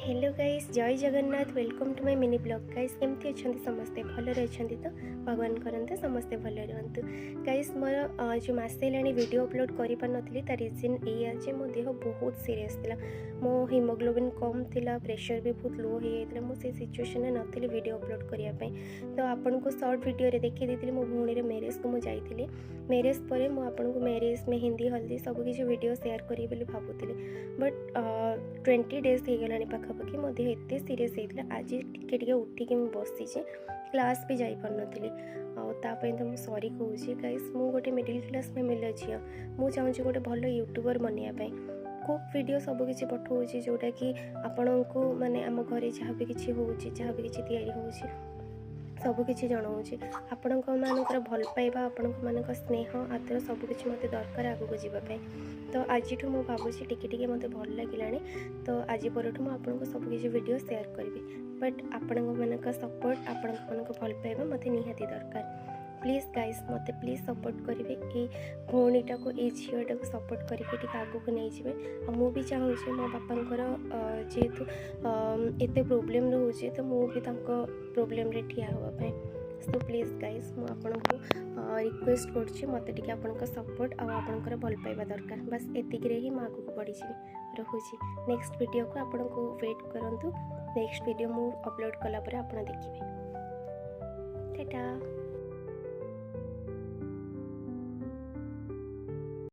Hello guys, जय Jagannath. Welcome to my mini blog. Guys केमती अच्छा समस्ते भलरे अच्छा तो भगवान करते समस्ते भल रुहतु। गाइस मोर जो मसे है वीडियो अपलोड कर पारि तार रिजन ये मो देह बहुत सीरीयस था। मो हिमोग्लोबिन कम थिला, प्रेशर भी बहुत लो हो जाता। मुझे सिचुएशन नी वीडियो अपलोड करने तो आपन को शॉर्ट वीडियो देखी दी मो भूणी मैरेज को मुझे मैरेज पर मुझे marriage mehndi haldi सबकि video share करी भावुली। बट 20 डेज हो गलानी पाखापाखि मो देह एत सीरीयस होता। आज टिके उठिकी बसी क्लास भी जापी आतापाई तो मुझे सॉरी कहूँ। गाइस मु गोटे मिडिल क्लास फैमिली झी मुझे चाहूँगी गोटे भल यूट्यूबर बनवाई। खूब वीडियो सबकि पठाऊँगी जोटा कि आपण को माने आम घर जहाँ भी किसी हो जहाँ भी किसी तैयारी हो सबकि जनाऊँगी। आपण मानकर भल पाइबा आपण मान स्नेह आदर सबकि मत दरकार आगू जावाई। तो आज मुझे भावुँ टिके मत भल लगे तो आज पर मुझे सबकि वीडियो शेयर करी। बट आपण मान सपोर्ट आपण भल पाइबा मत निहाती दरकार। प्लीज गाइस मत प्लीज सपोर्ट करेंगे ये भौणीटा को ये झीटा को सपोर्ट करके आगू को नहीं जाए। मु भी चाहूँगी मो बापांकर जेहेतु एत प्रोब्लेम रोचे तो मुझे प्रोब्लेम रे ठिया होगापी। सो प्लीज गाइस मुझे रिक्वेस्ट कर मत सपोर्ट आपर भल पाइबा दरकार। बस एतिक ही मुझे आगू बढ़ी रोचे। नेक्स्ट वीडियो को आपन को वेट करूँ। नेक्स्ट वीडियो मु अपलोड कला आप देखिए। टाटा।